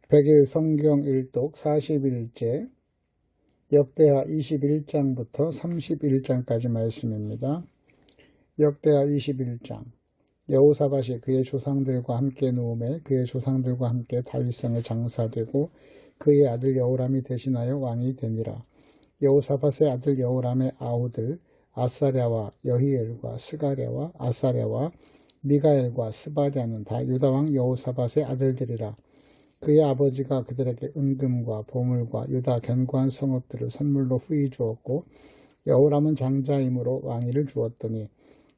100일 성경 일독 40일째 역대하 21장부터 31장까지 말씀입니다. 역대하 21장 여호사밧이 그의 조상들과 함께 누움에 그의 조상들과 함께 다윗성에 장사되고 그의 아들 여호람이 대신하여 왕이 되니라. 여호사밧의 아들 여호람의 아우들 아사랴와 여히엘과 스가랴와 아사랴와 미가엘과 스바랴는 다 유다왕 여호사밧의 아들들이라. 그의 아버지가 그들에게 은금과 보물과 유다 견고한 성읍들을 선물로 후히 주었고 여호람은 장자이므로 왕위를 주었더니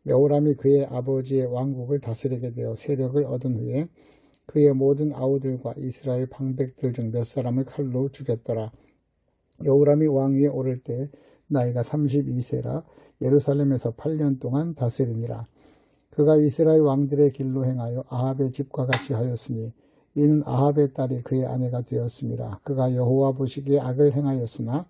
여호람이 그의 아버지의 왕국을 다스리게 되어 세력을 얻은 후에 그의 모든 아우들과 이스라엘 방백들 중 몇 사람을 칼로 죽였더라. 여호람이 왕위에 오를 때 나이가 32세라 예루살렘에서 8년 동안 다스리니라. 그가 이스라엘 왕들의 길로 행하여 아합의 집과 같이 하였으니 이는 아합의 딸이 그의 아내가 되었습니다. 그가 여호와 보시기에 악을 행하였으나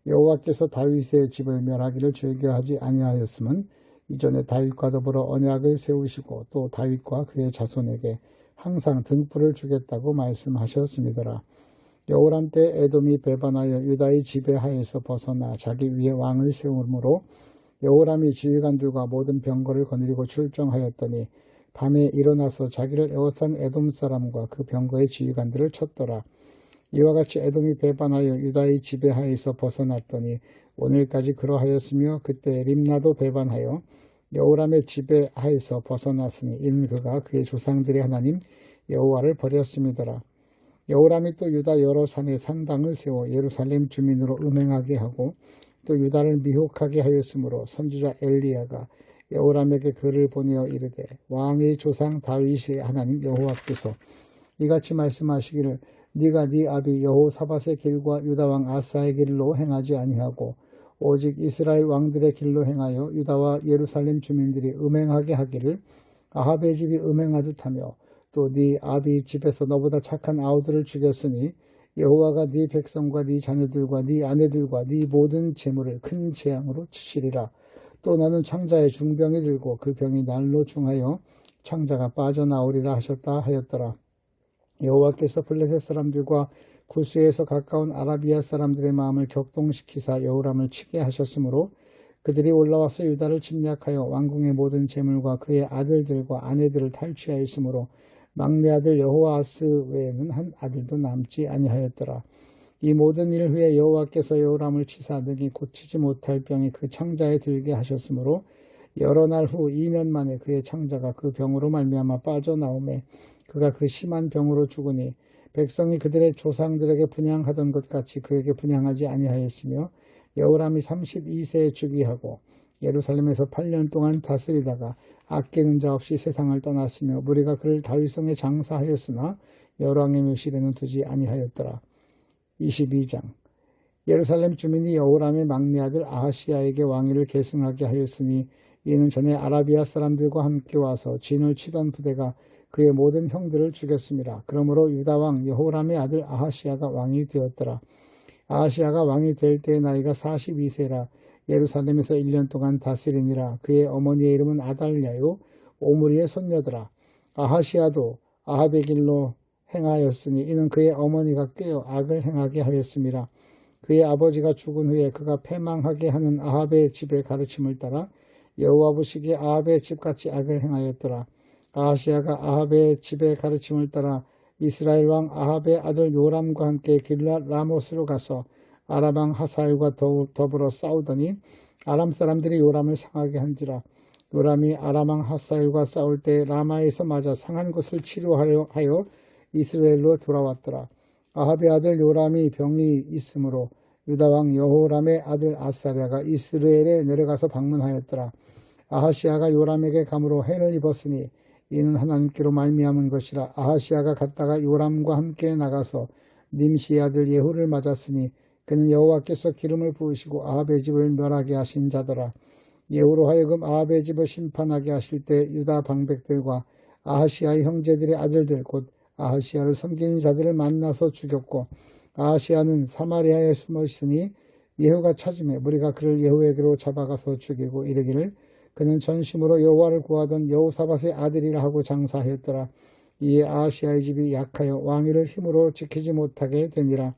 여호와께서 다윗의 집을 멸하기를 즐겨하지 아니하였음은 이전에 다윗과 더불어 언약을 세우시고 또 다윗과 그의 자손에게 항상 등불을 주겠다고 말씀하셨음이더라. 여호람 때 에돔이 배반하여 유다의 지배하에서 벗어나 자기 위에 왕을 세우므로 여호람이 지휘관들과 모든 병거를 거느리고 출정하였더니 밤에 일어나서 자기를 에워싼 에돔 사람과 그 병거의 지휘관들을 쳤더라. 이와 같이 에돔이 배반하여 유다의 지배하에서 벗어났더니 오늘까지 그러하였으며 그때 림나도 배반하여 여호람의 지배하에서 벗어났으니 이는 그가 그의 조상들의 하나님 여호와를 버렸음이더라. 여호람이 또 유다 여러 산에 산당을 세워 예루살렘 주민으로 음행하게 하고 또 유다를 미혹하게 하였으므로 선지자 엘리야가 여호람에게 글을 보내어 이르되 왕의 조상 다윗의 하나님 여호와께서 이같이 말씀하시기를 네가 네 아비 여호사밧의 길과 유다 왕 아사의 길로 행하지 아니하고 오직 이스라엘 왕들의 길로 행하여 유다와 예루살렘 주민들이 음행하게 하기를 아합의 집이 음행하듯 하며 또 네 아비 집에서 너보다 착한 아우들을 죽였으니 여호와가 네 백성과 네 자녀들과 네 아내들과 네 모든 재물을 큰 재앙으로 치시리라. 또 너는 창자의 중병이 들고 그 병이 날로 중하여 창자가 빠져나오리라 하셨다 하였더라. 여호와께서 블레셋 사람들과 구스에서 가까운 아라비아 사람들의 마음을 격동시키사 여호람을 치게 하셨으므로 그들이 올라와서 유다를 침략하여 왕궁의 모든 재물과 그의 아들들과 아내들을 탈취하였으므로 막내 아들 여호아스 외에는 한 아들도 남지 아니하였더라. 이 모든 일 후에 여호와께서 여호람을 치사 능히 고치지 못할 병이 그 창자에 들게 하셨으므로 여러 날 후 2년 만에 그의 창자가 그 병으로 말미암아 빠져나오매 그가 그 심한 병으로 죽으니 백성이 그들의 조상들에게 분향하던 것 같이 그에게 분향하지 아니하였으며 여호람이 32세에 즉위하고 예루살렘에서 8년 동안 다스리다가 아끼는 자 없이 세상을 떠났으며 무리가 그를 다윗성에 장사하였으나 열왕의 묘실에는 두지 아니하였더라. 22장 예루살렘 주민이 여호람의 막내 아들 아하시야에게 왕위를 계승하게 하였으니 이는 전에 아라비아 사람들과 함께 와서 진을 치던 부대가 그의 모든 형들을 죽였습니다. 그러므로 유다왕 여호람의 아들 아하시야가 왕이 되었더라. 아하시야가 왕이 될 때의 나이가 42세라 예루살렘에서 1년 동안 다스리니라. 그의 어머니의 이름은 아달랴요 오므리의 손녀더라. 아하시야도 아합의 길로 행하였으니 이는 그의 어머니가 꾀어 악을 행하게 하였습니다. 그의 아버지가 죽은 후에 그가 패망하게 하는 아합의 집의 가르침을 따라 여호와 보시기에 아합의 집같이 악을 행하였더라. 아하시야가 아합의 집의 가르침을 따라 이스라엘 왕 아합의 아들 요람과 함께 길랏 라못으로 가서 아람 왕 하사엘과 더불어 싸우더니 아람 사람들이 요람을 상하게 한지라. 요람이 아람 왕 하사엘과 싸울 때 라마에서 맞아 상한 것을 치료하려 하여 이스라엘로 돌아왔더라. 아합의 아들 요람이 병이 있으므로 유다 왕 여호람의 아들 아사랴가 이스라엘에 내려가서 방문하였더라. 아하시야가 요람에게 감으로 해를 입었으니 이는 하나님께로 말미암은 것이라. 아하시야가 갔다가 요람과 함께 나가서 님시의 아들 예후를 맞았으니 그는 여호와께서 기름을 부으시고 아합의 집을 멸하게 하신 자더라. 예후로 하여금 아합의 집을 심판하게 하실 때 유다 방백들과 아하시야의 형제들의 아들들 곧 아하시야를 섬기는 자들을 만나서 죽였고 아하시야는 사마리아에 숨어 있으니 예후가 찾음에 무리가 그를 예후에게로 잡아가서 죽이고 이르기를 그는 전심으로 여호와를 구하던 여호사밧의 아들이라 하고 장사하였더라. 이에 아하시아의 집이 약하여 왕위를 힘으로 지키지 못하게 되니라.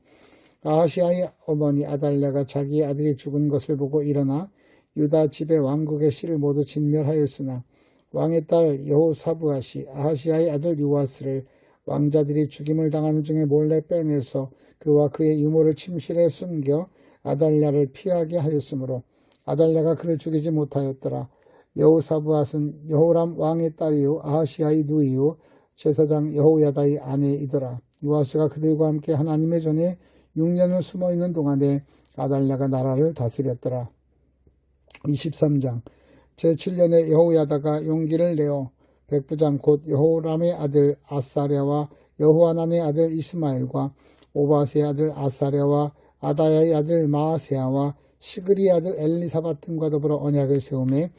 아하시아의 어머니 아달랴가 자기의 아들이 죽은 것을 보고 일어나 유다 집의 왕국의 씨를 모두 진멸하였으나 왕의 딸 여호사부앗이 아하시아의 아들 요아스를 왕자들이 죽임을 당하는 중에 몰래 빼내서 그와 그의 유모를 침실에 숨겨 아달랴를 피하게 하였으므로 아달랴가 그를 죽이지 못하였더라. 여호사부앗은 여호람 왕의 딸이요 아하시아의 누이요 제사장 여호야다의 아내이더라. 요아스가 그들과 함께 하나님의 전에 6년을 숨어있는 동안에 아달랴가 나라를 다스렸더라. 23장 제7년에 여호야다가 용기를 내어 백부장 곧 여호람의 아들 아사랴와 여호하난의 아들 이스마엘과 오바스의 아들 아사랴와 아다야의 아들 마아세아와 시그리의 아들 엘리사밧 등과 더불어 언약을 세우매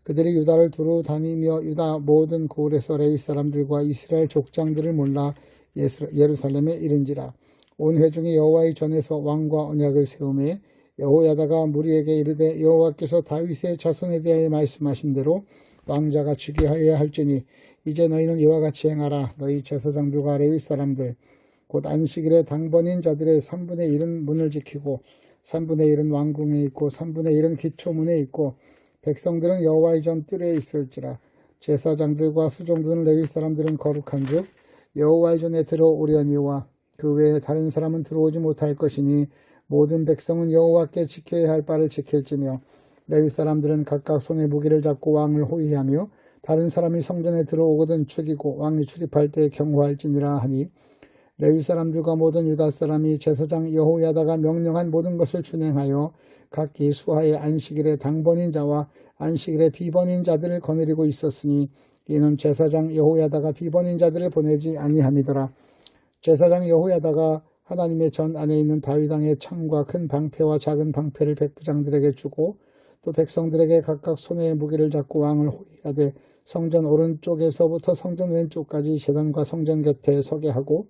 그들이 유다를 두루 다니며 유다 모든 고을에서 레위 사람들과 이스라엘 족장들을 몰라 예루살렘에 이른지라. 온 회중이 여호와의 전에서 왕과 언약을 세우매 여호야다가 무리에게 이르되 여호와께서 다윗의 자손에 대하여 말씀하신 대로 왕자가 즉위하여야 할지니 이제 너희는 이와 같이 행하라. 너희 제사장들과 레위 사람들 곧 안식일에 당번인 자들의 3분의 1은 문을 지키고 3분의 1은 왕궁에 있고 3분의 1은 기초문에 있고 백성들은 여호와의 전 뜰에 있을지라. 제사장들과 수종드는 레위 사람들은 거룩한즉 여호와의 전에 들어오려니와 그 외에 다른 사람은 들어오지 못할 것이니 모든 백성은 여호와께 지켜야 할 바를 지킬지며 레위 사람들은 각각 손에 무기를 잡고 왕을 호위하며 다른 사람이 성전에 들어오거든 죽이고 왕이 출입할 때 경고할지니라 하니 레위 사람들과 모든 유다 사람이 제사장 여호야다가 명령한 모든 것을 준행하여 각기 수하의 안식일에 당번인 자와 안식일에 비번인 자들을 거느리고 있었으니 이는 제사장 여호야다가 비번인 자들을 보내지 아니함이더라. 제사장 여호야다가 하나님의 전 안에 있는 다윗 왕의 창과 큰 방패와 작은 방패를 백부장들에게 주고 또 백성들에게 각각 손에 무기를 잡고 왕을 호위하되 성전 오른쪽에서부터 성전 왼쪽까지 제단과 성전 곁에 서게 하고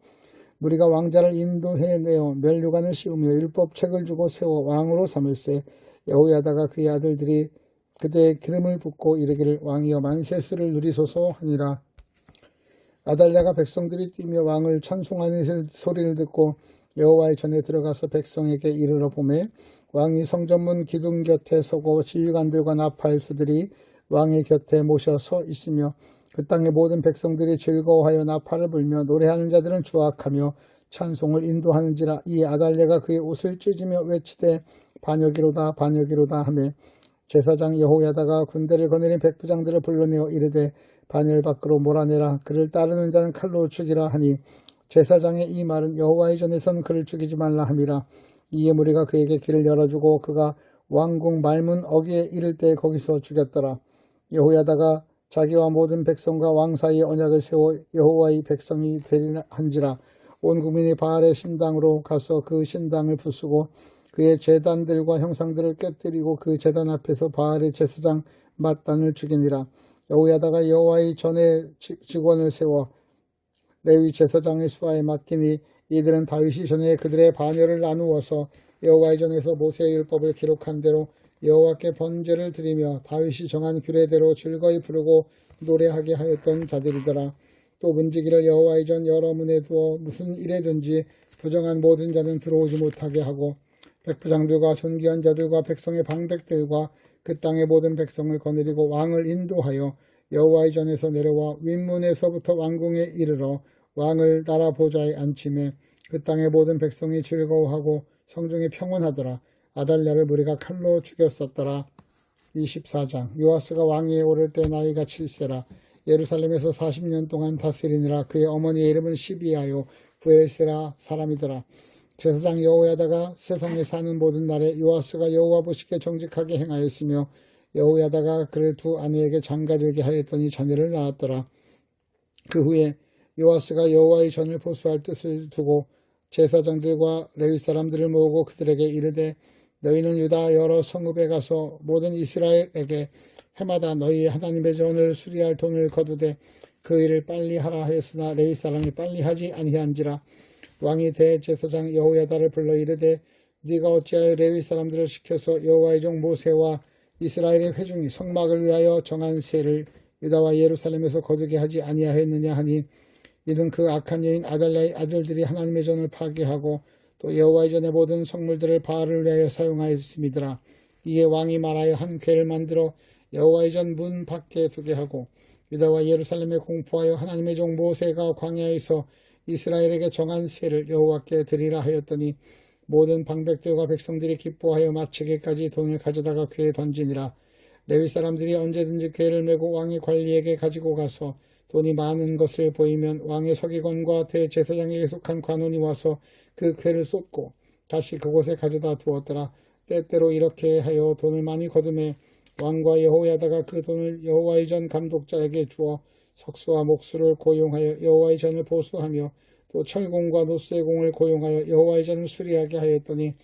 무리가 왕자를 인도해내어 멸류관을 씌우며 율법책을 주고 세워 왕으로 삼을세. 여호야다가 그의 아들들이 그대의 기름을 붓고 이르기를 왕이여 만세수를 누리소서 하니라. 아달랴가 백성들이 뛰며 왕을 찬송하는 소리를 듣고 여호와의 전에 들어가서 백성에게 이르러 보매 왕이 성전문 기둥 곁에 서고 지휘관들과 나팔수들이 왕의 곁에 모셔 서 있으며 그 땅의 모든 백성들이 즐거워하여 나팔을 불며 노래하는 자들은 주악하며 찬송을 인도하는지라. 이 아달랴가 그의 옷을 찢으며 외치되 반역이로다 반역이로다 하며 제사장 여호야다가 군대를 거느린 백부장들을 불러내어 이르되 반열 밖으로 몰아내라. 그를 따르는 자는 칼로 죽이라 하니 제사장의 이 말은 여호와의 전에선 그를 죽이지 말라 함이라. 이에 무리가 그에게 길을 열어주고 그가 왕궁 말문 어귀에 이를 때 거기서 죽였더라. 여호야다가 자기와 모든 백성과 왕 사이에 언약을 세워 여호와의 백성이 되리라 한지라. 온 국민이 바알의 신당으로 가서 그 신당을 부수고 그의 제단들과 형상들을 깨뜨리고 그 제단 앞에서 바알의 제사장 맏단을 죽이니라. 여호야다가 여호와의 전에 직원을 세워 레위 제사장의 수하에 맡기니 이들은 다윗이 전에 그들의 반열을 나누어서 여호와의 전에서 모세의 율법을 기록한 대로 여호와께 번제를 드리며 다윗이 정한 규례대로 즐거이 부르고 노래하게 하였던 자들이더라. 또 문지기를 여호와의 전 여러 문에 두어 무슨 일에든지 부정한 모든 자는 들어오지 못하게 하고 백부장들과 존귀한 자들과 백성의 방백들과 그 땅의 모든 백성을 거느리고 왕을 인도하여 여호와의 전에서 내려와 윗문에서부터 왕궁에 이르러 왕을 나라 보좌에 앉히매 그 땅의 모든 백성이 즐거워하고 성중이 평온하더라. 아달랴를 무리가 칼로 죽였었더라. 24장 요아스가 왕위에 오를 때 나이가 7세라. 예루살렘에서 40년 동안 다스리니라. 그의 어머니의 이름은 시비아요 부엘세라 사람이더라. 제사장 여호야다가 세상에 사는 모든 날에 요아스가 여호와 보시기에 정직하게 행하였으며 여호야다가 그를 두 아내에게 장가들게 하였더니 자녀를 낳았더라. 그 후에 요아스가 여호와의 전을 보수할 뜻을 두고 제사장들과 레위 사람들을 모으고 그들에게 이르되 너희는 유다 여러 성읍에 가서 모든 이스라엘에게 해마다 너희 하나님의 전을 수리할 돈을 거두되 그 일을 빨리 하라 하였으나 레위 사람이 빨리 하지 아니한지라. 왕이 대제사장 여호야다를 불러 이르되 네가 어찌하여 레위 사람들을 시켜서 여호와의 종 모세와 이스라엘의 회중이 성막을 위하여 정한 세를 유다와 예루살렘에서 거두게 하지 아니하였느냐 하니 이는 그 악한 여인 아달랴의 아들들이 하나님의 전을 파괴하고 또 여호와의 전의 모든 성물들을 바알을 위하여 사용하였음이더라. 이에 왕이 말하여 한 궤를 만들어 여호와의 전 문 밖에 두게 하고 유다와 예루살렘에 공포하여 하나님의 종 모세가 광야에서 이스라엘에게 정한 세를 여호와께 드리라 하였더니 모든 방백들과 백성들이 기뻐하여 마치기까지 돈을 가져다가 궤에 던지니라. 레위 사람들이 언제든지 궤를 메고 왕의 관리에게 가지고 가서 돈이 많은 것을 보이면 왕의 서기관과 대제사장에게 속한 관원이 와서 그 궤를 쏟고 다시 그곳에 가져다 두었더라. 때때로 이렇게 하여 돈을 많이 거두매 왕과 여호야다가 그 돈을 여호와의 전 감독자에게 주어 석수와 목수를 고용하여 여호와의 전을 보수하며 또 철공과 노쇠공을 고용하여 여호와의 전을 수리하게 하였더니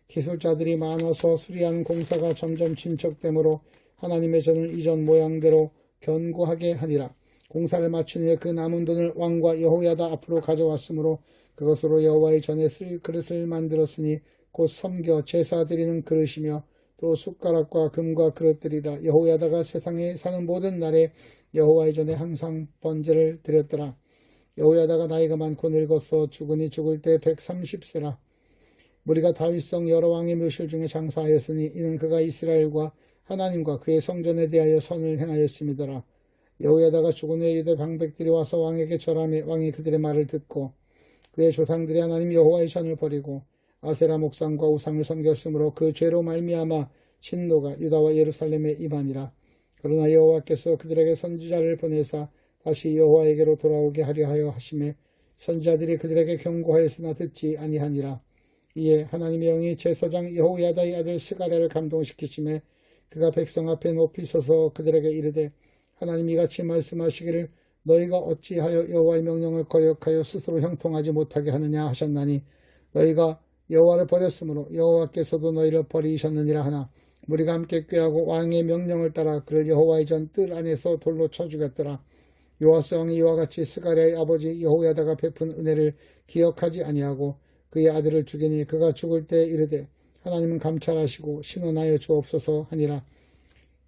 기술자들이 많아서 수리하는 공사가 점점 진척되므로 하나님의 전을 이전 모양대로 견고하게 하니라. 공사를 마친 후에 그 남은 돈을 왕과 여호야다 앞으로 가져왔으므로 그것으로 여호와의 전에 쓸 그릇을 만들었으니 곧 섬겨 제사 드리는 그릇이며 또 숟가락과 금과 그릇들이라. 여호야다가 세상에 사는 모든 날에 여호와의 전에 항상 번제를 드렸더라. 여호야다가 나이가 많고 늙어서 죽으니 죽을 때 130세라. 무리가 다윗성 여러 왕의 묘실 중에 장사하였으니 이는 그가 이스라엘과 하나님과 그의 성전에 대하여 선을 행하였음이더라. 여호야다가 죽은 후에 유대 방백들이 와서 왕에게 절하매 왕이 그들의 말을 듣고 그의 조상들이 하나님 여호와의 전을 버리고 아세라 목상과 우상을 섬겼으므로 그 죄로 말미암아 진노가 유다와 예루살렘에 임하니라. 그러나 여호와께서 그들에게 선지자를 보내사 다시 여호와에게로 돌아오게 하려 하여 하심에 선지자들이 그들에게 경고하였으나 듣지 아니하니라. 이에 하나님의 영이 제사장 여호야다의 아들 스가랴를 감동시키심에 그가 백성 앞에 높이 서서 그들에게 이르되 하나님이 이같이 말씀하시기를 너희가 어찌하여 여호와의 명령을 거역하여 스스로 형통하지 못하게 하느냐 하셨나니 너희가 여호와를 버렸으므로 여호와께서도 너희를 버리셨느니라 하나 무리가 함께 꾀하고 왕의 명령을 따라 그를 여호와의 전 뜰 안에서 돌로 쳐 죽였더라. 요아스 왕이 이와 같이 스가랴의 아버지 여호야다가 베푼 은혜를 기억하지 아니하고 그의 아들을 죽이니 그가 죽을 때 이르되 하나님은 감찰하시고 신원하여 주옵소서 하니라.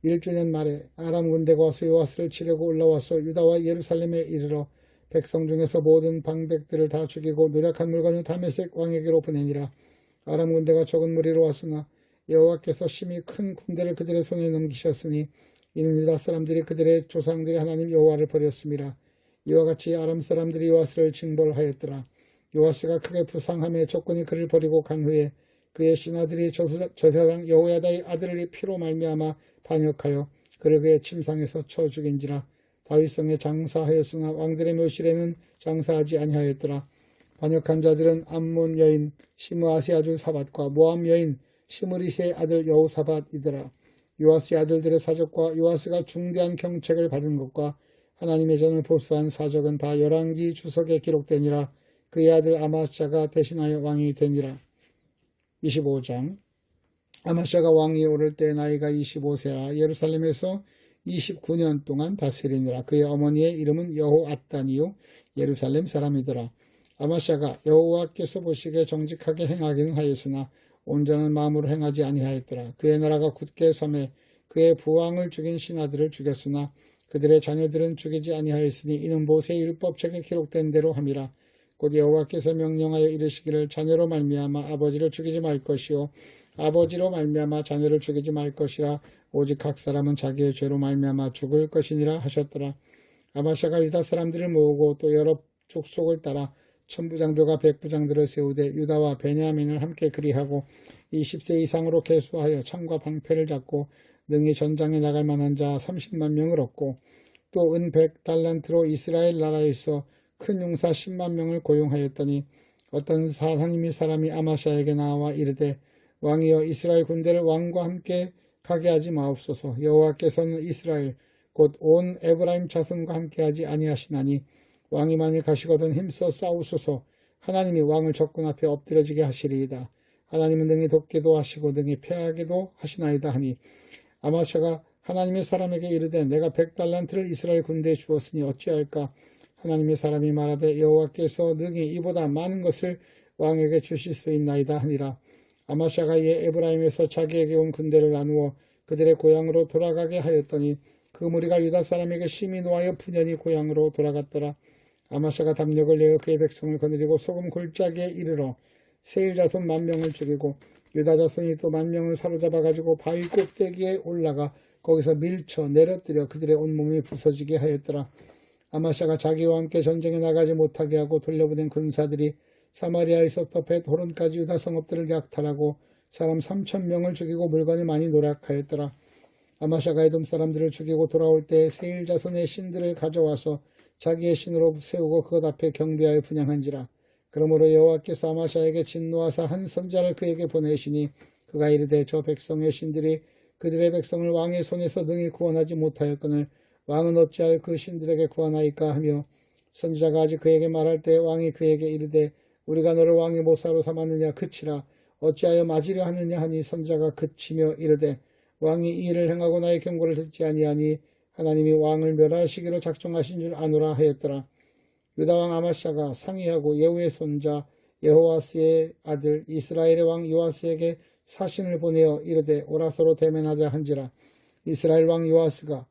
1주년 말에 아람 군대가 와서 요아스를 치려고 올라와서 유다와 예루살렘에 이르러 백성 중에서 모든 방백들을 다 죽이고 노력한 물건을 다메섹 왕에게로 보내니라. 아람 군대가 적은 무리로 왔으나 여호와께서 심히 큰 군대를 그들의 손에 넘기셨으니 이는 유다 사람들이 그들의 조상들이 하나님 여호와를 버렸음이라. 이와 같이 아람 사람들이 요아스를 징벌하였더라. 요아스가 크게 부상함에 적군이 그를 버리고 간 후에 그의 신하들이 제사장 여호야다의 아들의 피로 말미암아 반역하여 그를 그의 침상에서 쳐 죽인지라. 다윗성에 장사하였으나 왕들의 묘실에는 장사하지 아니하였더라. 반역한 자들은 암몬 여인 시므아시 아들 사밧과 모함 여인 시므리스의 아들 여호사밧이더라. 요아스의 아들들의 사적과 요아스가 중대한 경책을 받은 것과 하나님의 전을 보수한 사적은 다 열왕기 주석에 기록되니라. 그의 아들 아마스야가 대신하여 왕이 되니라. 25장 아마스야가 왕위에 오를 때 나이가 25세라. 예루살렘에서 29년 동안 다스리니라. 그의 어머니의 이름은 여호앗단이요 예루살렘 사람이더라. 아마스야가 여호와께서 보시기에 정직하게 행하기는 하였으나 온전한 마음으로 행하지 아니하였더라. 그의 나라가 굳게 섬에 그의 부왕을 죽인 신하들을 죽였으나 그들의 자녀들은 죽이지 아니하였으니 이는 모세 율법책에 기록된 대로 함이라. 곧 여호와께서 명령하여 이르시기를 자녀로 말미암아 아버지를 죽이지 말 것이요 아버지로 말미암아 자녀를 죽이지 말 것이라. 오직 각 사람은 자기의 죄로 말미암아 죽을 것이니라 하셨더라. 아마스야가 유다 사람들을 모으고 또 여러 족속을 따라 천부장들과 백부장들을 세우되 유다와 베냐민을 함께 그리하고 20세 이상으로 계수하여 창과 방패를 잡고 능히 전장에 나갈 만한 자 30만 명을 얻고 또 은 100달란트로 이스라엘 나라에서 큰 용사 10만 명을 고용하였더니 어떤 하나님의 사람이 아마스야에게 나와 이르되 왕이여 이스라엘 군대를 왕과 함께 가게 하지 마옵소서. 여호와께서는 이스라엘 곧 온 에브라임 자손과 함께하지 아니하시나니 왕이 만일 가시거든 힘써 싸우소서. 하나님이 왕을 적군 앞에 엎드려지게 하시리이다. 하나님은 능히 돕기도 하시고 능히 패하기도 하시나이다 하니 아마스야가 하나님의 사람에게 이르되 내가 100달란트를 이스라엘 군대에 주었으니 어찌할까. 하나님의 사람이 말하되 여호와께서 능히 이보다 많은 것을 왕에게 주실 수 있나이다 하니라. 아마스야가 이에 에브라임에서 자기에게 온 군대를 나누어 그들의 고향으로 돌아가게 하였더니 그 무리가 유다 사람에게 심히 노하여 푸념히 고향으로 돌아갔더라. 아마샤가 담력을 내어 그의 백성을 거느리고 소금 골짜기에 이르러 세일 자손 10,000명을 죽이고 유다 자손이 또 10,000명을 사로잡아 가지고 바위 꼭대기에 올라가 거기서 밀쳐 내려뜨려 그들의 온몸이 부서지게 하였더라. 아마샤가 자기와 함께 전쟁에 나가지 못하게 하고 돌려보낸 군사들이 사마리아에서부터 벳호론까지 유다 성읍들을 약탈하고 사람 3,000명을 죽이고 물건을 많이 노략하였더라. 아마샤가 에돔 사람들을 죽이고 돌아올 때 세일 자손의 신들을 가져와서 자기의 신으로 세우고 그것 앞에 경배하여 분향한지라. 그러므로 여호와께서 아마샤에게 진노하사 한 선자를 그에게 보내시니 그가 이르되 저 백성의 신들이 그들의 백성을 왕의 손에서 능히 구원하지 못하였거늘 왕은 어찌하여 그 신들에게 구하나이까 하며 선지자가 아직 그에게 말할 때 왕이 그에게 이르되 우리가 너를 왕의 모사로 삼았느냐 그치라 어찌하여 맞으려 하느냐 하니 선지자가 그치며 이르되 왕이 이 일을 행하고 나의 경고를 듣지 아니하니 하나님이 왕을 멸하시기로 작정하신 줄 아노라 하였더라. 유다왕 아마샤가 상의하고 예후의 손자 여호아스의 아들 이스라엘의 왕 요아스에게 사신을 보내어 이르되 오라 서로 대면하자 한지라. 이스라엘 왕 요아스가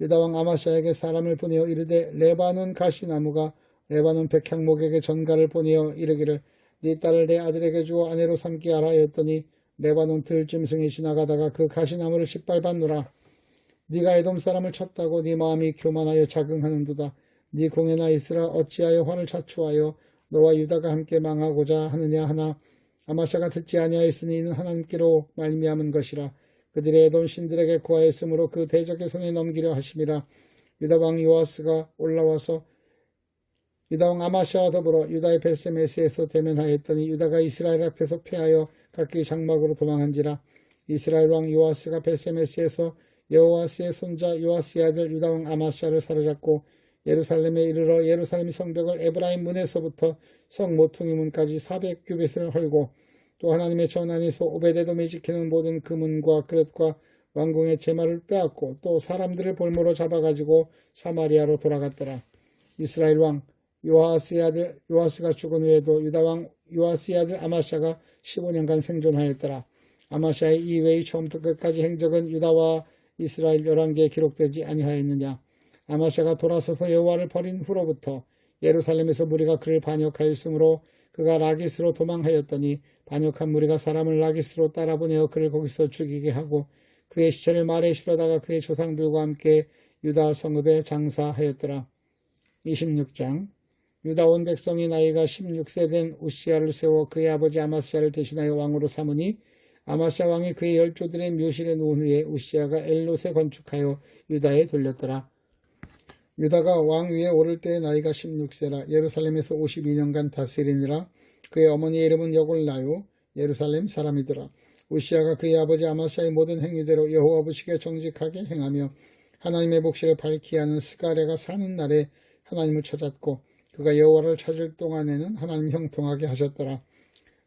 유다왕 아마샤에게 사람을 보내어 이르되 레바논 가시나무가 레바논 백향목에게 전가를 보내어 이르기를 네 딸을 내 아들에게 주어 아내로 삼게 하라 하였더니 레바논 들짐승이 지나가다가 그 가시나무를 짓밟았노라. 네가 에돔 사람을 쳤다고 네 마음이 교만하여 자긍하는도다. 네 공에나 있으라 어찌하여 화를 자초하여 너와 유다가 함께 망하고자 하느냐 하나 아마샤가 듣지 아니하였으니 이는 하나님께로 말미암은 것이라. 그들의 에돔 신들에게 구하였으므로 그 대적의 손에 넘기려 하심이라. 유다왕 요아스가 올라와서 유다왕 아마샤와 더불어 유다의 벳세메스에서 대면하였더니 유다가 이스라엘 앞에서 패하여 각기 장막으로 도망한지라. 이스라엘 왕 요아스가 벳세메스에서 여호아스의 손자 요아스의 아들 유다왕 아마샤를 사로잡고 예루살렘에 이르러 예루살렘 성벽을 에브라임 문에서부터 성 모퉁이 문까지 400규빗을 헐고 또 하나님의 전안에서 오베데돔이 지키는 모든 금은과 그릇과 왕궁의 제마를 빼앗고 또 사람들을 볼모로 잡아가지고 사마리아로 돌아갔더라. 이스라엘 왕 요아스의 아들 요아스가 죽은 후에도 유다왕 요아스의 아들 아마샤가 15년간 생존하였더라. 아마샤의 이외의 처음부터 끝까지 행적은 유다와 이스라엘 11개에 기록되지 아니하였느냐. 아마샤가 돌아서서 여호와를 버린 후로부터 예루살렘에서 무리가 그를 반역하였으므로 그가 라기스로 도망하였더니 반역한 무리가 사람을 라기스로 따라보내어 그를 거기서 죽이게 하고 그의 시체를 말에 실어다가 그의 조상들과 함께 유다 성읍에 장사하였더라. 26장 유다 온 백성이 나이가 16세 된 우시야를 세워 그의 아버지 아마스야를 대신하여 왕으로 삼으니 아마스야 왕이 그의 열조들의 묘실에 누운 후에 우시야가 엘롯에 건축하여 유다에 돌렸더라. 유다가 왕 위에 오를 때의 나이가 16세라 예루살렘에서 52년간 다스리니라. 그의 어머니의 이름은 여골라요 예루살렘 사람이더라. 우시야가 그의 아버지 아마스야의 모든 행위대로 여호와 보시기에 정직하게 행하며 하나님의 복실을 밝히 하는 스가랴가 사는 날에 하나님을 찾았고 그가 여호와를 찾을 동안에는 하나님 형통하게 하셨더라.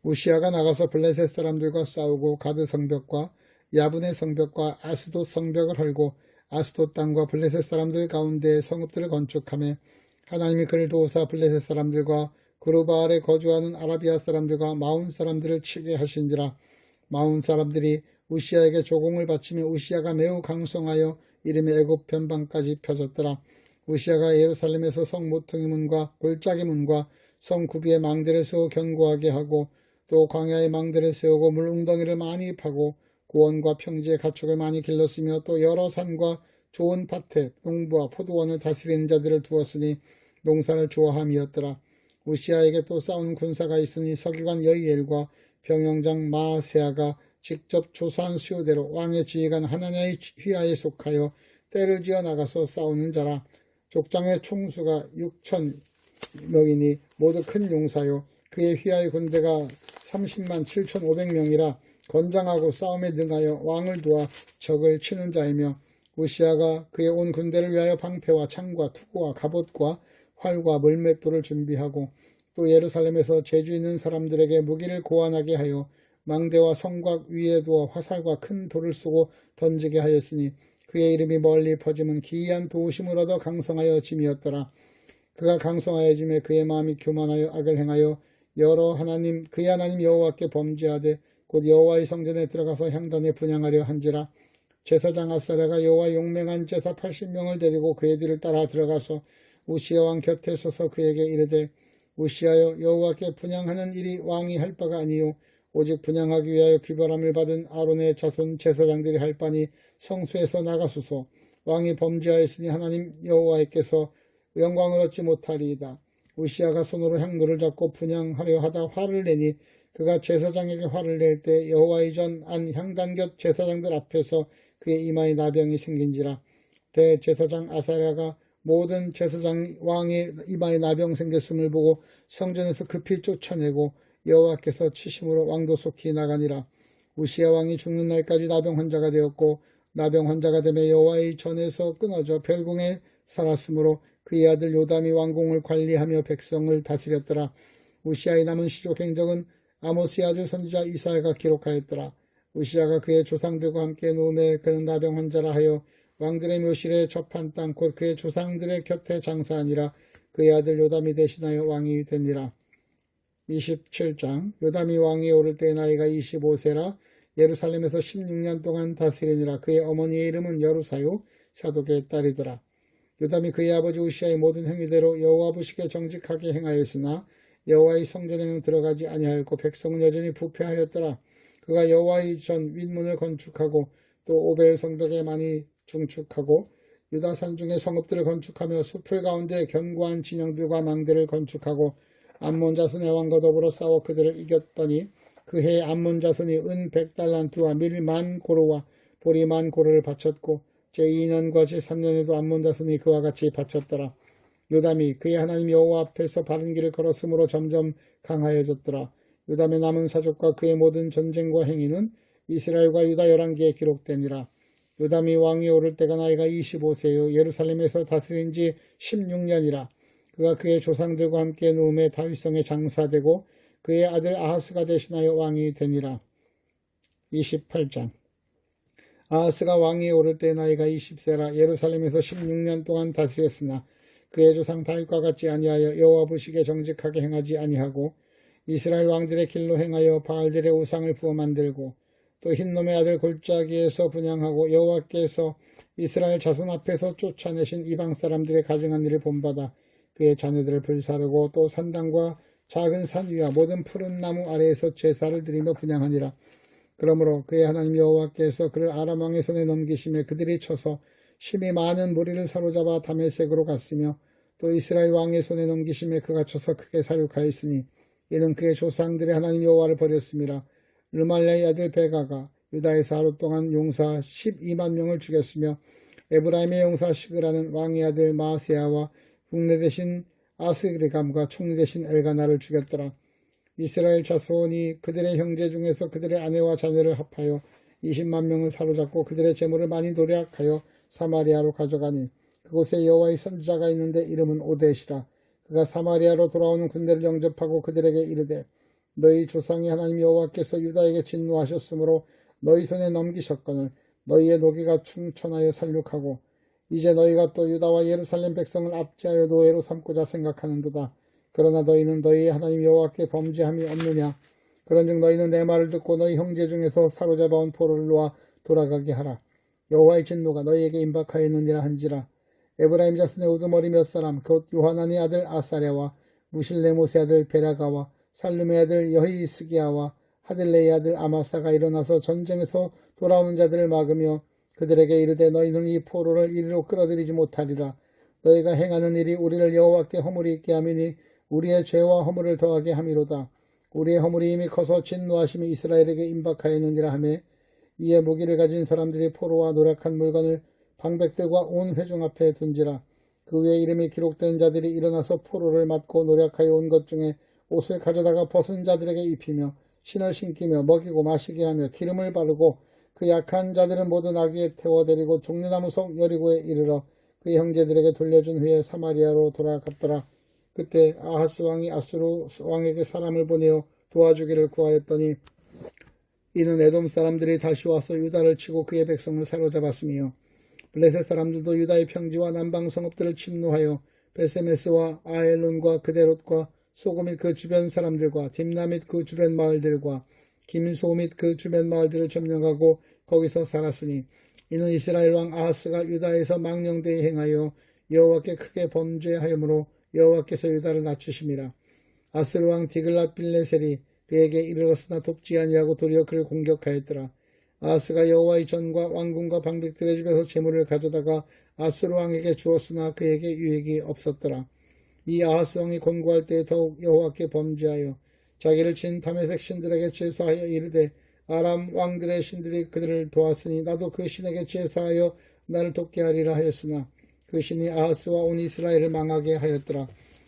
우시야가 나가서 블레셋 사람들과 싸우고 가드 성벽과 야분의 성벽과 아스돗 성벽을 헐고 아스돗 땅과 블레셋 사람들 가운데 성읍들을 건축하며 하나님이 그를 도우사 블레셋 사람들과 그루바알에 거주하는 아라비아 사람들과 마온 사람들을 치게 하신지라. 마온 사람들이 우시야에게 조공을 바치며 우시야가 매우 강성하여 이름이 애굽 변방까지 펴졌더라. 우시야가 예루살렘에서 성 모퉁이 문과 골짜기 문과 성 구비의 망대를 세워 견고하게 하고 또 광야의 망대를 세우고 물 웅덩이를 많이 파고 고원과 평지의 가축을 많이 길렀으며 또 여러 산과 좋은 밭에 농부와 포도원을 다스리는 자들을 두었으니 농산을 좋아함이었더라. 우시야에게 또 싸우는 군사가 있으니 서기관 여이엘과 병영장 마세아가 직접 조사한 수요대로 왕의 지휘관 하나냐의 휘하에 속하여 떼를 지어 나가서 싸우는 자라. 족장의 총수가 6,000명이니 모두 큰 용사요 그의 휘하의 군대가 30만 7,500명이라 건장하고 싸움에 능하여 왕을 도와 적을 치는 자이며 우시야가 그의 온 군대를 위하여 방패와 창과 투구와 갑옷과 활과 물맷돌을 준비하고 또 예루살렘에서 재주 있는 사람들에게 무기를 고안하게 하여 망대와 성곽 위에 두어 화살과 큰 돌을 쏘고 던지게 하였으니 그의 이름이 멀리 퍼짐은 기이한 도우심을 얻어 강성하여 짐이었더라. 그가 강성하여 짐에 그의 마음이 교만하여 악을 행하여 그의 하나님 여호와께 범죄하되 곧 여호와의 성전에 들어가서 향단에 분향하려 한지라. 제사장 아사랴가 여호와 용맹한 제사 80명을 데리고 그의 뒤를 따라 들어가서 우시야 왕 곁에 서서 그에게 이르되 우시하여 여호와께 분향하는 일이 왕이 할 바가 아니요 오직 분향하기 위하여 귀벌함을 받은 아론의 자손 제사장들이 할 바니 성소에서 나가소서. 왕이 범죄하였으니 하나님 여호와께서 영광을 얻지 못하리이다. 우시야가 손으로 향로를 잡고 분향하려 하다 화를 내니 그가 제사장에게 화를 낼 때 여호와의 전 안 향단 곁 제사장들 앞에서 그의 이마에 나병이 생긴지라. 대제사장 아사랴가 모든 제사장 왕의 이마에 나병 생겼음을 보고 성전에서 급히 쫓아내고 여호와께서 치심으로 왕도 속히 나가니라. 우시야 왕이 죽는 날까지 나병 환자가 되었고 나병 환자가 되며 여호와의 전에서 끊어져 별궁에 살았으므로 그의 아들 요담이 왕궁을 관리하며 백성을 다스렸더라. 우시야의 남은 시족 행적은 아모스의 아들 선지자 이사야가 기록하였더라. 우시야가 그의 조상들과 함께 누움에 그는 나병 환자라 하여 왕들의 묘실에 접한 땅 곧 그의 조상들의 곁에 장사하니라. 그의 아들 요담이 대신하여 왕이 되니라. 27장 요담이 왕위에 오를 때 나이가 25세라 예루살렘에서 16년 동안 다스리니라. 그의 어머니의 이름은 여루사요 사독의 딸이더라. 요담이 그의 아버지 우시야의 모든 행위대로 여호와 보시기에 정직하게 행하였으나 여호와의 성전에는 들어가지 아니하였고 백성은 여전히 부패하였더라. 그가 여호와의 전 윗문을 건축하고 또 오벨 성벽에 많이 중축하고 유다 산중의 성읍들을 건축하며 숲을 가운데 견고한 진영들과 망대를 건축하고 암몬 자손의 왕과 더불어 싸워 그들을 이겼더니 그 해에 암몬 자손이 은 100달란트와 밀 10,000고루와 보리 10,000고루를 바쳤고 제2년과 제3년에도 암몬 자손이 그와 같이 바쳤더라. 요담이 그의 하나님 여호와 앞에서 바른 길을 걸었으므로 점점 강하여졌더라. 요담의 남은 사족과 그의 모든 전쟁과 행위는 이스라엘과 유다 열왕기에 기록되니라. 요담이 왕위에 오를 때가 나이가 25세요 예루살렘에서 다스린 지 16년이라. 그가 그의 조상들과 함께 누움에 다윗성에 장사되고 그의 아들 아하스가 대신하여 왕이 되니라. 28장 아하스가 왕위에 오를 때 나이가 20세라 예루살렘에서 16년 동안 다스렸으나 그의 조상 다윗과 같이 아니하여 여호와 보시기에 정직하게 행하지 아니하고 이스라엘 왕들의 길로 행하여 바알들의 우상을 부어 만들고 또 흰놈의 아들 골짜기에서 분향하고 여호와께서 이스라엘 자손 앞에서 쫓아내신 이방 사람들의 가증한 일을 본받아 그의 자녀들을 불사르고 또 산당과 작은 산 위와 모든 푸른 나무 아래에서 제사를 드리며 분향하니라. 그러므로 그의 하나님 여호와께서 그를 아람 왕의 손에 넘기심에 그들이 쳐서 심히 많은 무리를 사로잡아 다메섹으로 갔으며 또 이스라엘 왕의 손에 넘기심에 그가 쳐서 크게 사륙하였으니 이는 그의 조상들의 하나님 여호와를 버렸음이라. 르말레의 아들 베가가 유다에서 하루 동안 용사 12만 명을 죽였으며 에브라임의 용사 시그라는 왕의 아들 마세야와 국내 대신 아스리감과 총리 대신 엘가나를 죽였더라. 이스라엘 자손이 그들의 형제 중에서 그들의 아내와 자녀를 합하여 20만 명을 사로잡고 그들의 재물을 많이 도략하여 사마리아로 가져가니 그곳에 여호와의 선지자가 있는데 이름은 오뎃이라. 그가 사마리아로 돌아오는 군대를 영접하고 그들에게 이르되 너희 조상의 하나님 여호와께서 유다에게 진노하셨으므로 너희 손에 넘기셨거늘 너희의 노기가 충천하여 살육하고 이제 너희가 또 유다와 예루살렘 백성을 압제하여 노예로 삼고자 생각하는도다. 그러나 너희는 너희의 하나님 여호와께 범죄함이 없느냐. 그런즉 너희는 내 말을 듣고 너희 형제 중에서 사로잡아온 포로를 놓아 돌아가게 하라. 여호와의 진노가 너희에게 임박하였느니라 한지라. 에브라임 자손의 우두머리 몇 사람 곧 요하난의 아들 아사랴와 무실레못의 아들 베라가와 살룸의 아들 여히스기야와 하들레의 아들 아마사가 일어나서 전쟁에서 돌아오는 자들을 막으며 그들에게 이르되 너희는 이 포로를 이리로 끌어들이지 못하리라. 너희가 행하는 일이 우리를 여호와께 허물이 있게 함이니 우리의 죄와 허물을 더하게 함이로다. 우리의 허물이 이미 커서 진노하심이 이스라엘에게 임박하였느니라 하며 이에 무기를 가진 사람들이 포로와 노력한 물건을 방백들과 온 회중 앞에 둔지라. 그 위에 이름이 기록된 자들이 일어나서 포로를 맞고 노력하여 온 것 중에 옷을 가져다가 벗은 자들에게 입히며 신을 신기며 먹이고 마시게 하며 기름을 바르고 그 약한 자들은 모두 나귀에 태워 데리고 종려나무 속 여리고에 이르러 그 형제들에게 돌려준 후에 사마리아로 돌아갔더라. 그때 아하스 왕이 아수르 왕에게 사람을 보내어 도와주기를 구하였더니 이는 에돔 사람들이 다시 와서 유다를 치고 그의 백성을 사로잡았으며 블레셋 사람들도 유다의 평지와 남방 성읍들을 침노하여 베세메스와 아엘론과 그데롯과 소고 및 그 주변 사람들과 딥나 및 그 주변 마을들과 김소 및 그 주변 마을들을 점령하고 거기서 살았으니 이는 이스라엘 왕 아하스가 유다에서 망령되이 행하여 여호와께 크게 범죄하여므로 여호와께서 유다를 낮추심이라. 아스르 왕 디글랏 빌레셀이 그에게 이르렀으나 돕지 아니하고 도리어 그를 공격하였더라. 아하스가 여호와의 전과 왕궁과 방백들의 집에서 재물을 가져다가 아스르 왕에게 주었으나 그에게 유익이 없었더라. 이 아하스 왕이 권고할 때에 더욱 여호와께 범죄하여 자기를 친 다메섹 신들에게 제사하여 이르되 아람 왕들의 신들이 그들을 도왔으니 나도 그 신에게 제사하여 나를 돕게 하리라 하였으나 그 신이 아하스와 온 이스라엘을 망하게 하였더라.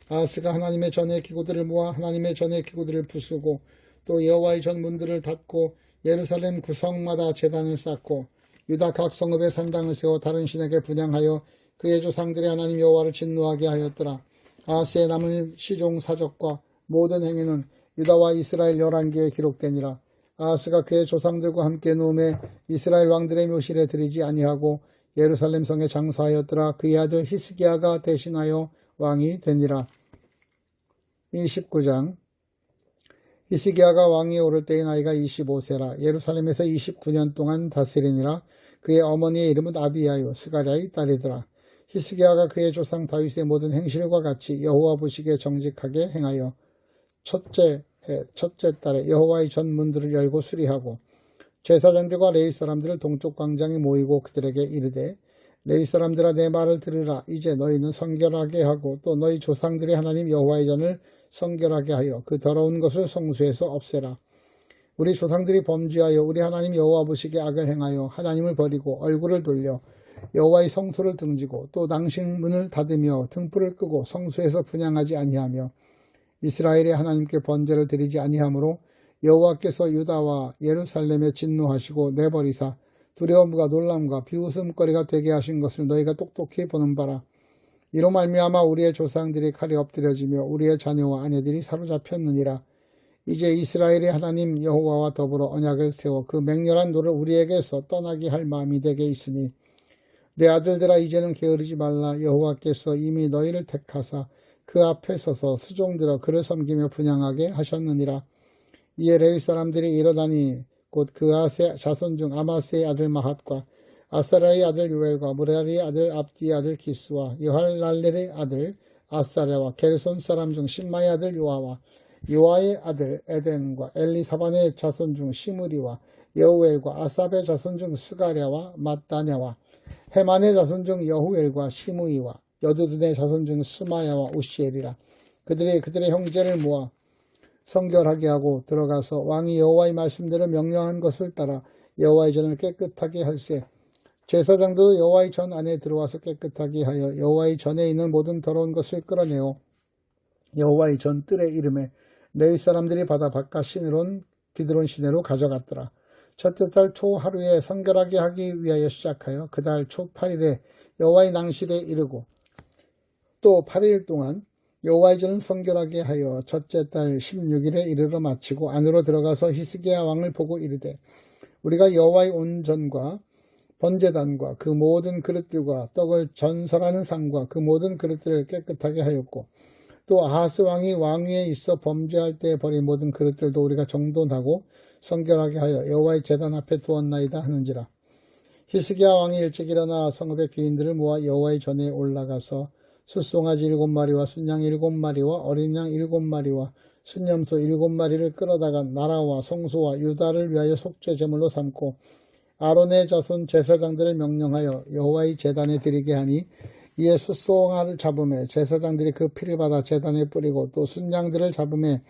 아하스가 하나님의 전의 기구들을 모아 하나님의 전의 기구들을 부수고 또 여호와의 전 문들을 닫고 예루살렘 구성마다 제단을 쌓고 유다 각 성읍에 산당을 세워 다른 신에게 분향하여 그의 조상들의 하나님 여호와를 진노하게 하였더라. 아하스의 남은 시종 사적과 모든 행위는 유다와 이스라엘 11기에 기록되니라. 아하스가 그의 조상들과 함께 누움에 이스라엘 왕들의 묘실에 들이지 아니하고 예루살렘 성에 장사하였더라. 그의 아들 히스기야가 대신하여 왕이 되니라. 29장 히스기야가 왕위에 오를 때의 나이가 25세라. 예루살렘에서 29년 동안 다스리니라. 그의 어머니의 이름은 아비야요 스가랴의 딸이더라. 히스기야가 그의 조상 다윗의 모든 행실과 같이 여호와 보시기에 정직하게 행하여 첫째 해 첫째 달에 여호와의 전 문들을 열고 수리하고 제사장들과 레위 사람들을 동쪽 광장에 모이고 그들에게 이르되 레위 사람들아 내 말을 들으라. 이제 너희는 성결하게 하고 또 너희 조상들의 하나님 여호와의 전을 성결하게 하여 그 더러운 것을 성소에서 없애라. 우리 조상들이 범죄하여 우리 하나님 여호와 보시기에 악을 행하여 하나님을 버리고 얼굴을 돌려 여호와의 성소를 등지고 또 낭식문을 닫으며 등불을 끄고 성소에서 분향하지 아니하며 이스라엘의 하나님께 번제를 드리지 아니하므로 여호와께서 유다와 예루살렘에 진노하시고 내버리사 두려움과 놀람과 비웃음거리가 되게 하신 것을 너희가 똑똑히 보는 바라. 이로 말미암아 우리의 조상들이 칼에 엎드려지며 우리의 자녀와 아내들이 사로잡혔느니라. 이제 이스라엘의 하나님 여호와와 더불어 언약을 세워 그 맹렬한 노를 우리에게서 떠나게 할 마음이 되게 있으니 내 아들들아 이제는 게으르지 말라. 여호와께서 이미 너희를 택하사 그 앞에 서서 수종들어 그를 섬기며 분향하게 하셨느니라. 이에 레위 사람들이 일어나니 곧 그아세 자손 중 아마스의 아들 마핫과 아사라의 아들 유엘과 무라리의 아들 압디의 아들 기스와 여할랄렐의 아들 아사랴와 게르손 사람 중 심마의 아들 요아와 요아의 아들 에덴과 엘리사반의 자손 중 시므리와 여우엘과 아삽의 자손 중 스가랴와 mat다냐와 헤만의 자손 중 여후엘과 시므이와 여두둔의 자손 중 스마야와 우시엘이라. 그들의 형제를 모아 성결하게 하고 들어가서 왕이 여호와의 말씀대로 명령한 것을 따라 여호와의 전을 깨끗하게 할세. 제사장도 여호와의 전 안에 들어와서 깨끗하게 하여 여호와의 전에 있는 모든 더러운 것을 끌어내어 여호와의 전 뜰의 이름에 레위 사람들이 받아 바깥 시내론 기드론 시내로 가져갔더라. 첫째 달 초 하루에 성결하게 하기 위하여 시작하여 그 달 초 8일에 여호와의 낭실에 이르고 또 8일 동안 여호와의 전을 성결하게 하여 첫째 달 16일에 이르러 마치고 안으로 들어가서 히스기야 왕을 보고 이르되 우리가 여호와의 온 전과 번제단과 그 모든 그릇들과 떡을 전설하는 상과 그 모든 그릇들을 깨끗하게 하였고 또 아하스 왕이 왕위에 있어 범죄할 때 버린 모든 그릇들도 우리가 정돈하고 성결하게 하여 여호와의 제단 앞에 두었나이다 하는지라. 히스기야 왕이 일찍 일어나 성읍의 귀인들을 모아 여호와의 전에 올라가서 숫송아지 7마리와 순양 7마리와 어린 양 7마리와 순염소 7마리를 끌어다가 나라와 성소와 유다를 위하여 속죄 제물로 삼고 아론의 자손 제사장들을 명령하여 여호와의 제단에 드리게 하니 이에 숫송아를 잡음에 제사장들이 그 피를 받아 제단에 뿌리고 또 순양들을 잡음에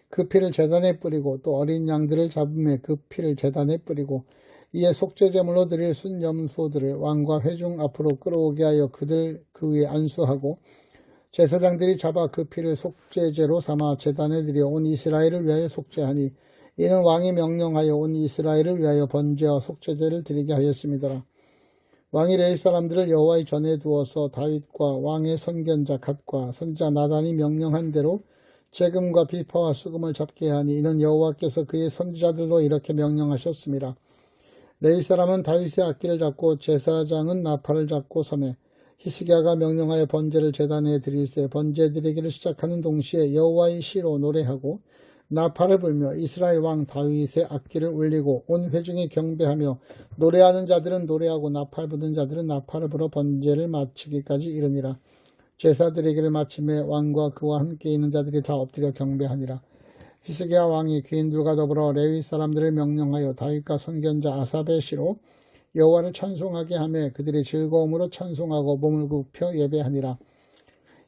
그 피를 제단에 뿌리고 또 어린 양들을 잡음에 그 피를 제단에 뿌리고 이에 속죄제물로 드릴 순염소들을 왕과 회중 앞으로 끌어오게 하여 그들 그 위에 안수하고 제사장들이 잡아 그 피를 속죄제로 삼아 제단에 드려 온 이스라엘을 위하여 속죄하니 이는 왕이 명령하여 온 이스라엘을 위하여 번제와 속죄제를 드리게 하였습니다. 왕이 레위 사람들을 여호와의 전에 두어서 다윗과 왕의 선견자 갓과 선자 나단이 명령한 대로 재금과 비파와 수금을 잡게 하니 이는 여호와께서 그의 선지자들로 이렇게 명령하셨습니다. 레위 사람은 다윗의 악기를 잡고 제사장은 나팔을 잡고 섬에 히스기야가 명령하여 번제를 제단에 드릴세 번제 드리기를 시작하는 동시에 여호와의 시로 노래하고 나팔을 불며 이스라엘 왕 다윗의 악기를 울리고 온 회중이 경배하며 노래하는 자들은 노래하고 나팔 부는 자들은 나팔을 불어 번제를 마치기까지 이르니라. 제사드리기를 마침에 왕과 그와 함께 있는 자들이 다 엎드려 경배하니라. 히스기야 왕이 귀인들과 더불어 레위 사람들을 명령하여 다윗과 선견자 아삽의 시로 여호와를 찬송하게 하며 그들이 즐거움으로 찬송하고 몸을 굽혀 예배하니라.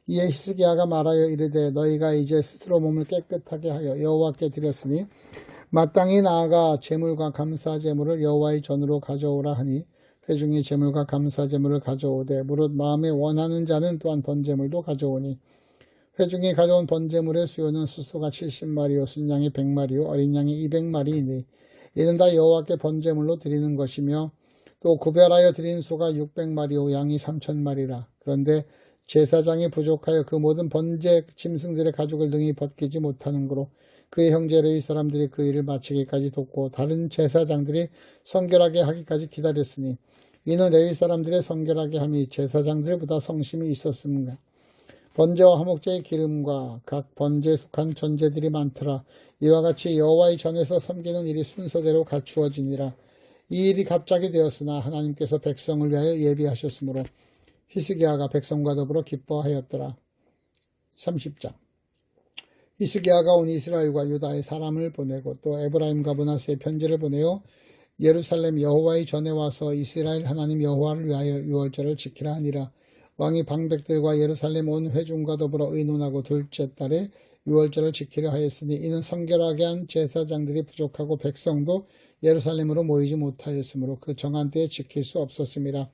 이에 히스기야가 말하여 이르되 너희가 이제 스스로 몸을 깨끗하게 하여 여호와께 드렸으니 마땅히 나아가 제물과 감사 제물을 여호와의 전으로 가져오라 하니 회중이 제물과 감사 제물을 가져오되 무릇 마음에 원하는 자는 또한 번제물도 가져오니 회중이 가져온 번제물의 수요는 수소가 70마리요 순양이 100마리요 어린 양이 200마리이니 이는 다 여호와께 번제물로 드리는 것이며 또 구별하여 드린 소가 600마리요 양이 3000마리라. 그런데 제사장이 부족하여 그 모든 번제 짐승들의 가죽을 능히 벗기지 못하는 거로 그의 형제 레위 사람들이 그 일을 마치기까지 돕고 다른 제사장들이 성결하게 하기까지 기다렸으니 이는 레위 사람들의 성결하게 함이 제사장들보다 성심이 있었음과 번제와 화목제의 기름과 각 번제에 속한 전제들이 많더라. 이와 같이 여호와의 전에서 섬기는 일이 순서대로 갖추어지니라. 이 일이 갑자기 되었으나 하나님께서 백성을 위하여 예비하셨으므로 히스기야가 백성과 더불어 기뻐하였더라. 30장 히스기야가 온 이스라엘과 유다의 사람을 보내고 또 에브라임과 므낫세의 편지를 보내어 예루살렘 여호와의 전에 와서 이스라엘 하나님 여호와를 위하여 유월절을 지키라 하니라. 왕이 방백들과 예루살렘 온 회중과 더불어 의논하고 둘째 달에 유월절을 지키려 하였으니 이는 성결하게 한 제사장들이 부족하고 백성도 예루살렘으로 모이지 못하였으므로 그 정한 때에 지킬 수 없었음이라.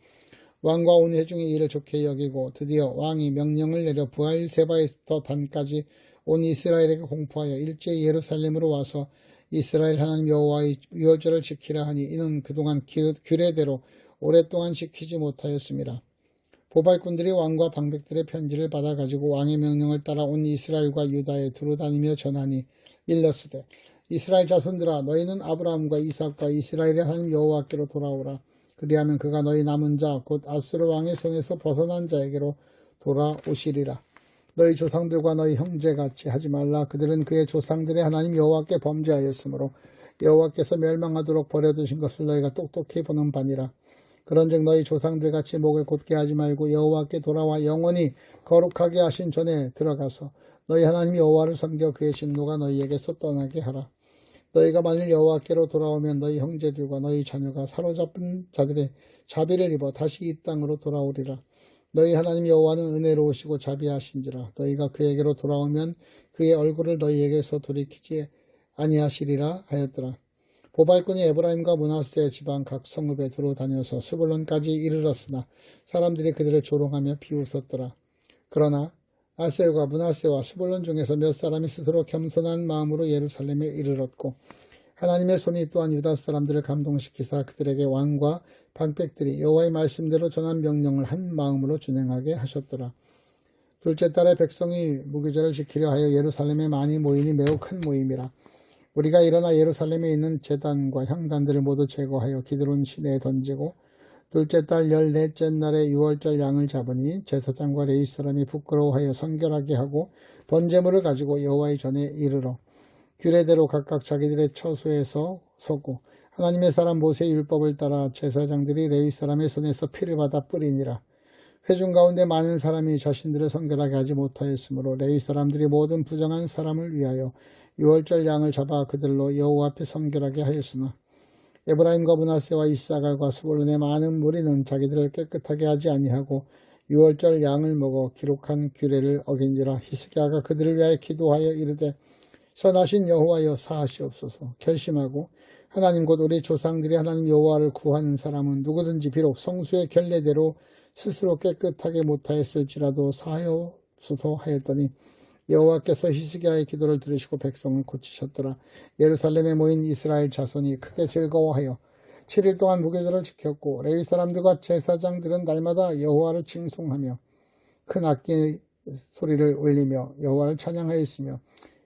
왕과 온 회중이 이를 좋게 여기고 드디어 왕이 명령을 내려 부엘세바에서 단까지 온 이스라엘에게 공포하여 일제히 예루살렘으로 와서 이스라엘 하나님 여호와의 유월절을 지키라 하니 이는 그동안 규례대로 오랫동안 지키지 못하였음이라. 보발꾼들이 왕과 방백들의 편지를 받아가지고 왕의 명령을 따라 온 이스라엘과 유다에 두루 다니며 전하니 일러스되 이스라엘 자손들아 너희는 아브라함과 이삭과 이스라엘의 하나님 여호와께로 돌아오라. 그리하면 그가 너희 남은 자 곧 아수르 왕의 손에서 벗어난 자에게로 돌아오시리라. 너희 조상들과 너희 형제같이 하지 말라. 그들은 그의 조상들의 하나님 여호와께 범죄하였으므로 여호와께서 멸망하도록 버려두신 것을 너희가 똑똑히 보는 바니라. 그런즉 너희 조상들같이 목을 곧게 하지 말고 여호와께 돌아와 영원히 거룩하게 하신 전에 들어가서 너희 하나님 여호와를 섬겨 그의 진노가 너희에게서 떠나게 하라. 너희가 만일 여호와께로 돌아오면 너희 형제들과 너희 자녀가 사로잡은 자들의 자비를 입어 다시 이 땅으로 돌아오리라. 너희 하나님 여호와는 은혜로우시고 자비하신지라. 너희가 그에게로 돌아오면 그의 얼굴을 너희에게서 돌이키지 아니하시리라 하였더라. 보발꾼이 에브라임과 므낫세 지방 각 성읍에 두루 다녀서 스불론까지 이르렀으나 사람들이 그들을 조롱하며 비웃었더라. 그러나 아셀과 므낫세와 스불론 중에서 몇 사람이 스스로 겸손한 마음으로 예루살렘에 이르렀고 하나님의 손이 또한 유다 사람들을 감동시키사 그들에게 왕과 방백들이 여호와의 말씀대로 전한 명령을 한 마음으로 진행하게 하셨더라. 둘째 달에 백성이 무교절을 지키려 하여 예루살렘에 많이 모이니 매우 큰 모임이라. 우리가 일어나 예루살렘에 있는 제단과 향단들을 모두 제거하여 기드론 시내에 던지고 둘째 달 14째 날에 유월절 양을 잡으니 제사장과 레위 사람이 부끄러워하여 성결하게 하고 번제물을 가지고 여호와의 전에 이르러 규례대로 각각 자기들의 처소에서 서고 하나님의 사람 모세의 율법을 따라 제사장들이 레위 사람의 손에서 피를 받아 뿌리니라. 회중 가운데 많은 사람이 자신들을 성결하게 하지 못하였으므로 레위 사람들이 모든 부정한 사람을 위하여 유월절 양을 잡아 그들로 여호와 앞에 성결하게 하였으나 에브라임과 므낫세와 이사갈과 스불론의 많은 무리는 자기들을 깨끗하게 하지 아니하고 유월절 양을 먹어 기록한 규례를 어긴지라. 히스기야가 그들을 위하여 기도하여 이르되 선하신 여호와여 사하시옵소서. 결심하고 하나님 곧 우리 조상들이 하나님 여호와를 구하는 사람은 누구든지 비록 성수의 결례대로 스스로 깨끗하게 못하였을지라도 사하옵소서 하였더니 여호와께서 히스기야의 기도를 들으시고 백성을 고치셨더라. 예루살렘에 모인 이스라엘 자손이 크게 즐거워하여 7일 동안 무교절을 지켰고 레위 사람들과 제사장들은 날마다 여호와를 칭송하며 큰 악기 소리를 울리며 여호와를 찬양하였으며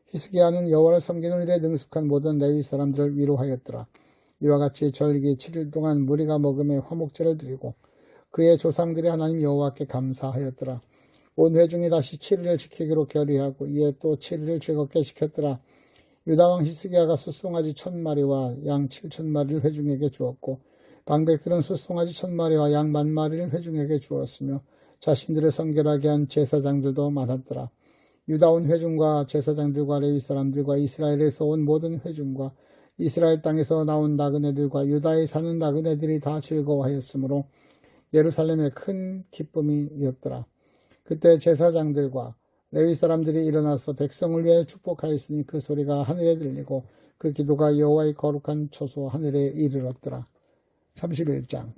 히스기야는 여호와를 섬기는 일에 능숙한 모든 레위 사람들을 위로하였더라. 이와 같이 절기 7일 동안 무리가 먹음에 화목제를 드리고 그의 조상들이 하나님 여호와께 감사하였더라. 온 회중이 다시 7일을 지키기로 결의하고 이에 또 7일을 즐겁게 지켰더라. 유다왕 히스기야가 숫송아지 1000마리와 양 7000마리를 회중에게 주었고 방백들은 숫송아지 1000마리와 양 10,000마리를 회중에게 주었으며 자신들을 성결하게 한 제사장들도 많았더라. 유다 온 회중과 제사장들과 레위 사람들과 이스라엘에서 온 모든 회중과 이스라엘 땅에서 나온 나그네들과 유다에 사는 나그네들이 다 즐거워하였으므로 예루살렘에 큰 기쁨이었더라. 그때 제사장들과 레위 사람들이 일어나서 백성을 위해 축복하였으니 그 소리가 하늘에 들리고 그 기도가 여호와의 거룩한 처소 하늘에 이르렀더라. 31장.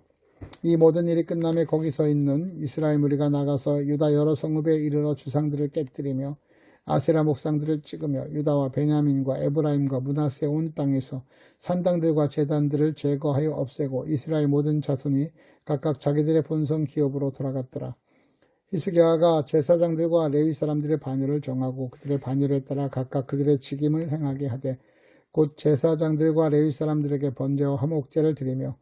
이 모든 일이 끝남에 거기 서 있는 이스라엘 무리가 나가서 유다 여러 성읍에 이르러 주상들을 깨뜨리며 아세라 목상들을 찍으며 유다와 베냐민과 에브라임과 므낫세 온 땅에서 산당들과 제단들을 제거하여 없애고 이스라엘 모든 자손이 각각 자기들의 본성 기업으로 돌아갔더라. 히스기야가 제사장들과 레위 사람들의 반열을 정하고 그들의 반열에 따라 각각 그들의 직임을 행하게 하되 곧 제사장들과 레위 사람들에게 번제와 화목제를 드리며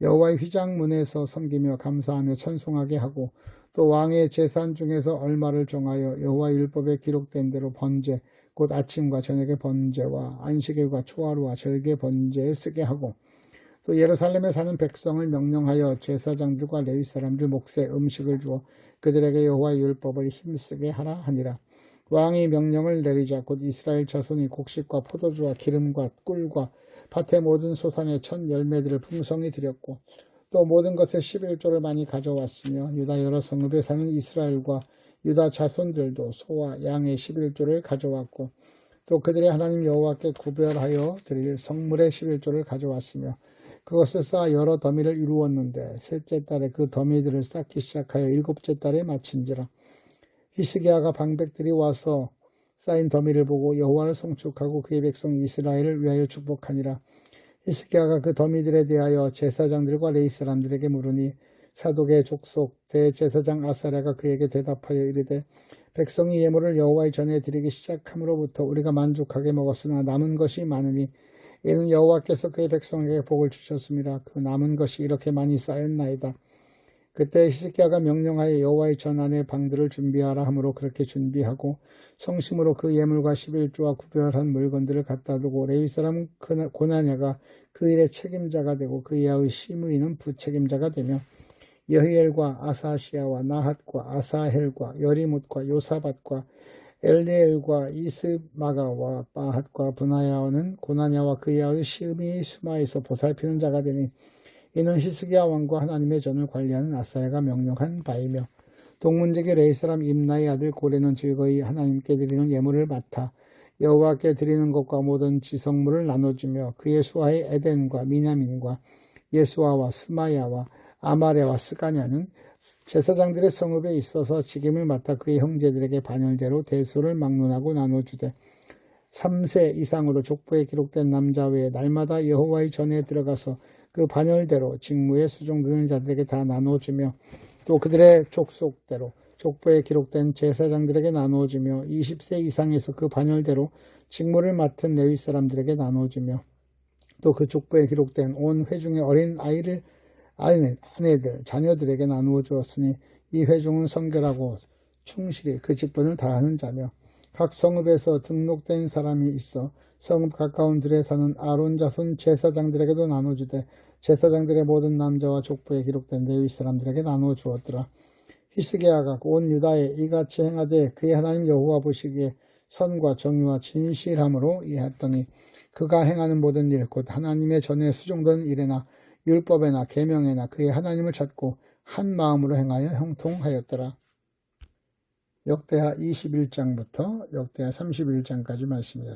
여호와의 휘장문에서 섬기며 감사하며 찬송하게 하고 또 왕의 제산 중에서 얼마를 정하여 여호와의 율법에 기록된 대로 번제 곧 아침과 저녁의 번제와 안식일과 초하루와 절개 번제에 쓰게 하고 또 예루살렘에 사는 백성을 명령하여 제사장들과 레위 사람들 몫에 음식을 주어 그들에게 여호와의 율법을 힘쓰게 하라 하니라. 왕이 명령을 내리자 곧 이스라엘 자손이 곡식과 포도주와 기름과 꿀과 밭의 모든 소산의 첫 열매들을 풍성히 드렸고 또 모든 것의 11조를 많이 가져왔으며 유다 여러 성읍에 사는 이스라엘과 유다 자손들도 소와 양의 11조를 가져왔고 또 그들의 하나님 여호와께 구별하여 드릴 성물의 11조를 가져왔으며 그것을 쌓아 여러 더미를 이루었는데 셋째 달에 그 더미들을 쌓기 시작하여 일곱째 달에 마친지라. 히스기야가 방백들이 와서 쌓인 더미를 보고 여호와를 송축하고 그의 백성 이스라엘을 위하여 축복하니라. 히스기야가 그 더미들에 대하여 제사장들과 레위 사람들에게 물으니 사독의 족속 대제사장 아사랴가 그에게 대답하여 이르되 백성이 예물을 여호와의 전에 드리기 시작함으로부터 우리가 만족하게 먹었으나 남은 것이 많으니 이는 여호와께서 그의 백성에게 복을 주셨습니다. 그 남은 것이 이렇게 많이 쌓였나이다. 그때 히스기야가 명령하여 여호와의 전 안에 방들을 준비하라 하므로 그렇게 준비하고 성심으로 그 예물과 11조와 구별한 물건들을 갖다 두고 레위 사람 고나냐가 그 일의 책임자가 되고 그 이하의 시므이는 부책임자가 되며 여히엘과 아사시아와 나핫과 아사헬과 여리뭇과 요사밧과 엘리엘과 이스마가와 바핫과 브나야는 고나냐와 그 이하의 시므이 수마에서 보살피는 자가 되니 이는 히스기야 왕과 하나님의 전을 관리하는 아사야가 명령한 바이며 동문지기 레위 사람 임나의 아들 고레는 즐거이 하나님께 드리는 예물을 맡아 여호와께 드리는 것과 모든 지성물을 나눠주며 그의 수하의 에덴과 미냐민과 예수아와 스마야와 아마레와 스가냐는 제사장들의 성읍에 있어서 직임을 맡아 그의 형제들에게 반열대로 대소를 막론하고 나눠주되 3세 이상으로 족보에 기록된 남자 외에 날마다 여호와의 전에 들어가서 그 반열대로 직무에 수종드는 자들에게 다 나눠주며 또 그들의 족속대로 족보에 기록된 제사장들에게 나눠주며 20세 이상에서 그 반열대로 직무를 맡은 레위 사람들에게 나눠주며 또 그 족보에 기록된 온 회중의 어린 아내들 자녀들에게 나누어 주었으니 이 회중은 성결하고 충실히 그 직분을 다하는 자며 각 성읍에서 등록된 사람이 있어 성읍 가까운 들에 사는 아론 자손 제사장들에게도 나눠주되 제사장들의 모든 남자와 족보에 기록된 레위 사람들에게 나누어 주었더라. 히스기야가 온 유다에 이같이 행하되 그의 하나님 여호와 보시기에 선과 정의와 진실함으로 이해했더니 그가 행하는 모든 일 곧 하나님의 전에 수종된 일에나 율법에나 계명에나 그의 하나님을 찾고 한 마음으로 행하여 형통하였더라. 역대하 21장부터 역대하 31장까지 말씀이었습니다.